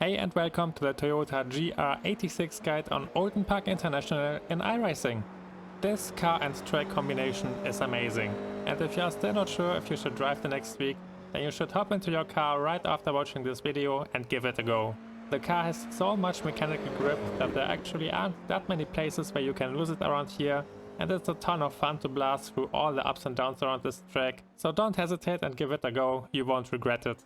Hey and welcome to the Toyota GR86 guide on Oulton Park International in iRacing. This car and track combination is amazing, and if you are still not sure if you should drive the next week, then you should hop into your car right after watching this video and give it a go. The car has so much mechanical grip that there actually aren't that many places where you can lose it around here, and it's a ton of fun to blast through all the ups and downs around this track, so don't hesitate and give it a go, you won't regret it.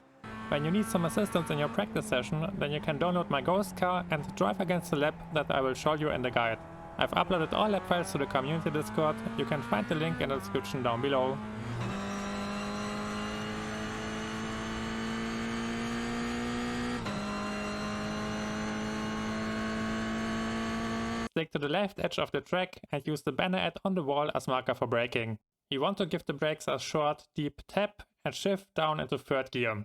When you need some assistance in your practice session, then you can download my ghost car and drive against the lap that I will show you in the guide. I've uploaded all lap files to the community Discord, you can find the link in the description down below. Stick to the left edge of the track and use the banner ad on the wall as marker for braking. You want to give the brakes a short, deep tap and shift down into third gear.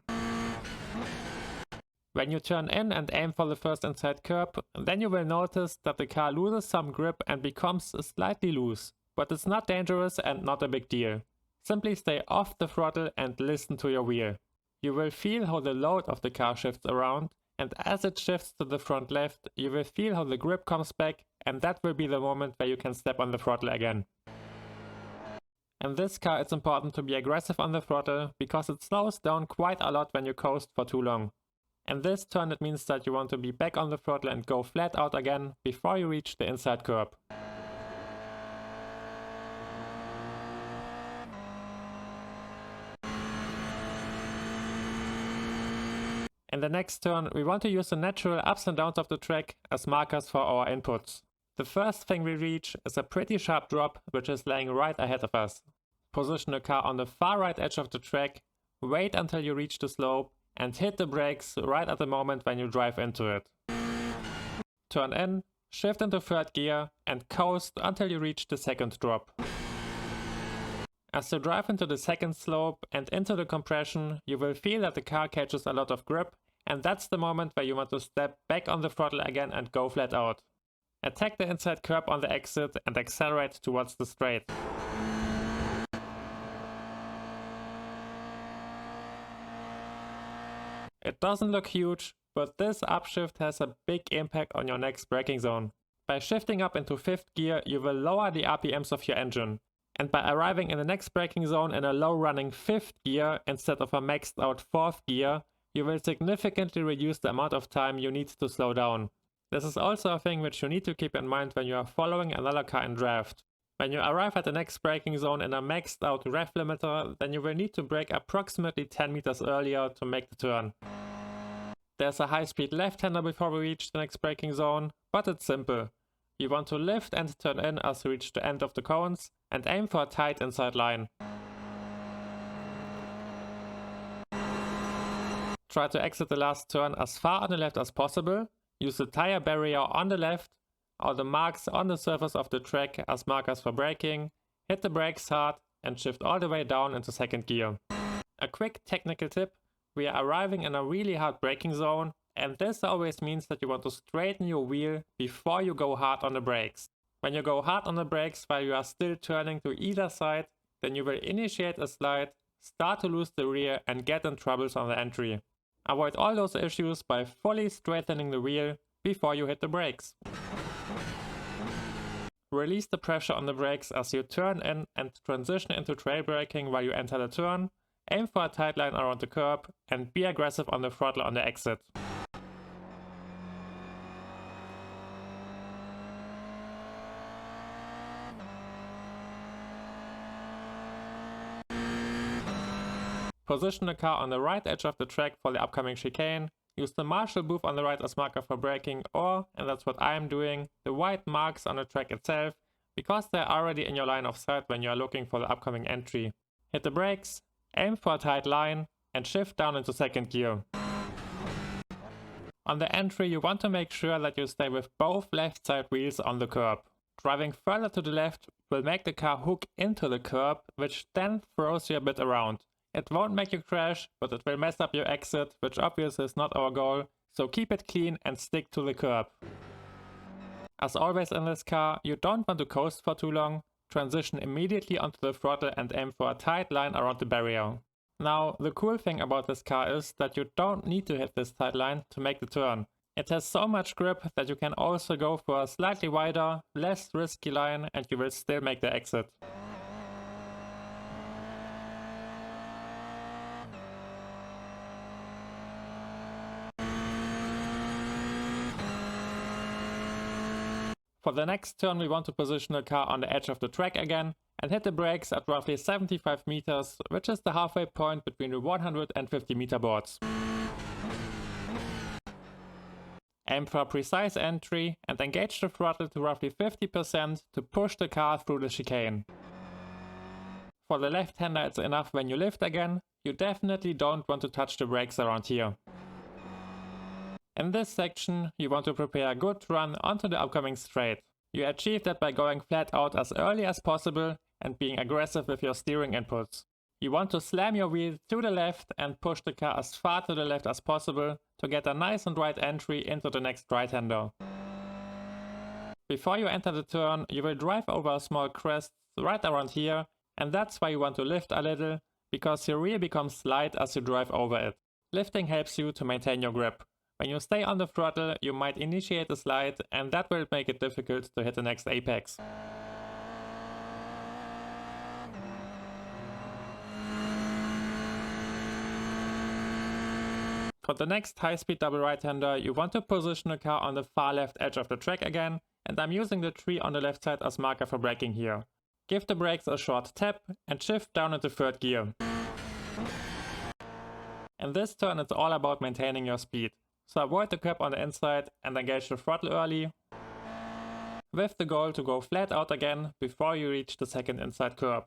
When you turn in and aim for the first inside curb, then you will notice that the car loses some grip and becomes slightly loose. But it's not dangerous and not a big deal. Simply stay off the throttle and listen to your wheel. You will feel how the load of the car shifts around, and as it shifts to the front left, you will feel how the grip comes back, and that will be the moment where you can step on the throttle again. In this car it's important to be aggressive on the throttle, because it slows down quite a lot when you coast for too long. In this turn it means that you want to be back on the throttle and go flat out again before you reach the inside curb. In the next turn we want to use the natural ups and downs of the track as markers for our inputs. The first thing we reach is a pretty sharp drop which is laying right ahead of us. Position the car on the far right edge of the track, wait until you reach the slope, and hit the brakes right at the moment when you drive into it. Turn in, shift into third gear and coast until you reach the second drop. As you drive into the second slope and into the compression, you will feel that the car catches a lot of grip, and that's the moment where you want to step back on the throttle again and go flat out. Attack the inside curb on the exit and accelerate towards the straight. It doesn't look huge, but this upshift has a big impact on your next braking zone. By shifting up into 5th gear, you will lower the RPMs of your engine. And by arriving in the next braking zone in a low running 5th gear instead of a maxed out 4th gear, you will significantly reduce the amount of time you need to slow down. This is also a thing which you need to keep in mind when you are following another car in draft. When you arrive at the next braking zone in a maxed out rev limiter, then you will need to brake approximately 10 meters earlier to make the turn. There's a high speed left-hander before we reach the next braking zone, but it's simple. You want to lift and turn in as you reach the end of the cones and aim for a tight inside line. Try to exit the last turn as far on the left as possible. Use the tire barrier on the left or the marks on the surface of the track as markers for braking. Hit the brakes hard and shift all the way down into 2nd gear. A quick technical tip. We are arriving in a really hard braking zone, and this always means that you want to straighten your wheel before you go hard on the brakes. When you go hard on the brakes while you are still turning to either side, then you will initiate a slide, start to lose the rear and get in troubles on the entry. Avoid all those issues by fully straightening the wheel before you hit the brakes. Release the pressure on the brakes as you turn in and transition into trail braking while you enter the turn. Aim for a tight line around the curb and be aggressive on the throttle on the exit. Position the car on the right edge of the track for the upcoming chicane. Use the marshal booth on the right as marker for braking, or, and that's what I am doing, the white marks on the track itself, because they're already in your line of sight when you are looking for the upcoming entry. Hit the brakes. Aim for a tight line and shift down into 2nd gear. On the entry you want to make sure that you stay with both left side wheels on the curb. Driving further to the left will make the car hook into the curb, which then throws you a bit around. It won't make you crash, but it will mess up your exit, which obviously is not our goal, so keep it clean and stick to the curb. As always in this car, you don't want to coast for too long. Transition immediately onto the throttle and aim for a tight line around the barrier. Now, the cool thing about this car is that you don't need to hit this tight line to make the turn. It has so much grip that you can also go for a slightly wider, less risky line and you will still make the exit. For the next turn we want to position the car on the edge of the track again and hit the brakes at roughly 75 meters, which is the halfway point between the 150 meter boards. Aim for a precise entry and engage the throttle to roughly 50% to push the car through the chicane. For the left-hander it's enough when you lift again, you definitely don't want to touch the brakes around here. In this section, you want to prepare a good run onto the upcoming straight. You achieve that by going flat out as early as possible and being aggressive with your steering inputs. You want to slam your wheel to the left and push the car as far to the left as possible to get a nice and right entry into the next right-hander. Before you enter the turn, you will drive over a small crest right around here, and that's why you want to lift a little, because your wheel becomes light as you drive over it. Lifting helps you to maintain your grip. When you stay on the throttle, you might initiate a slide, and that will make it difficult to hit the next apex. For the next high-speed double right-hander, you want to position the car on the far left edge of the track again, and I'm using the tree on the left side as marker for braking here. Give the brakes a short tap and shift down into third gear. In this turn it's all about maintaining your speed. So avoid the curb on the inside and engage the throttle early, with the goal to go flat out again before you reach the second inside curb.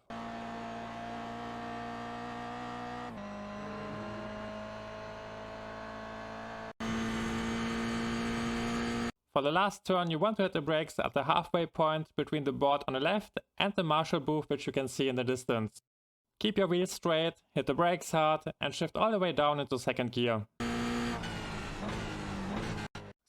For the last turn you want to hit the brakes at the halfway point between the board on the left and the marshal booth which you can see in the distance. Keep your wheels straight, hit the brakes hard and shift all the way down into second gear.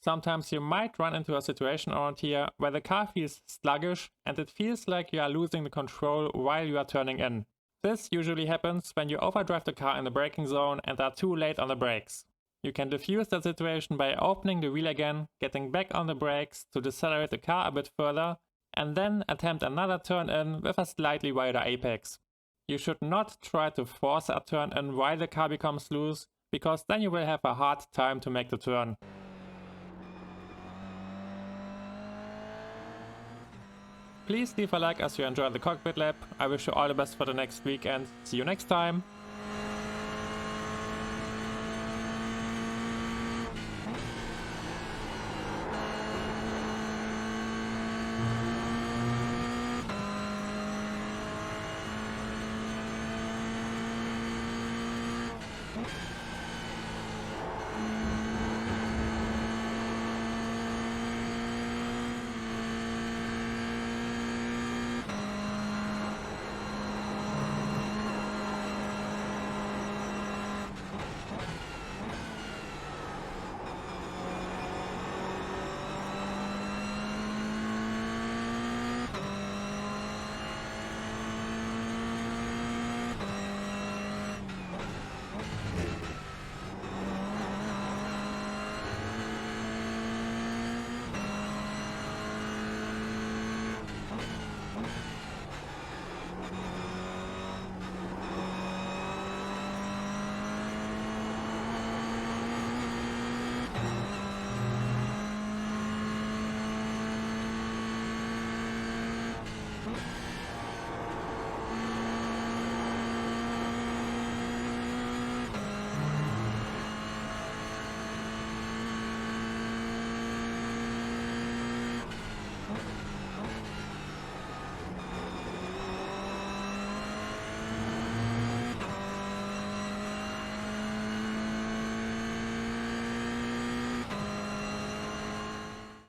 Sometimes you might run into a situation around here where the car feels sluggish and it feels like you are losing the control while you are turning in. This usually happens when you overdrive the car in the braking zone and are too late on the brakes. You can diffuse that situation by opening the wheel again, getting back on the brakes to decelerate the car a bit further, and then attempt another turn in with a slightly wider apex. You should not try to force a turn in while the car becomes loose, because then you will have a hard time to make the turn. Please leave a like as you enjoyed the Cockpit Lap. I wish you all the best for the next week and see you next time! Okay.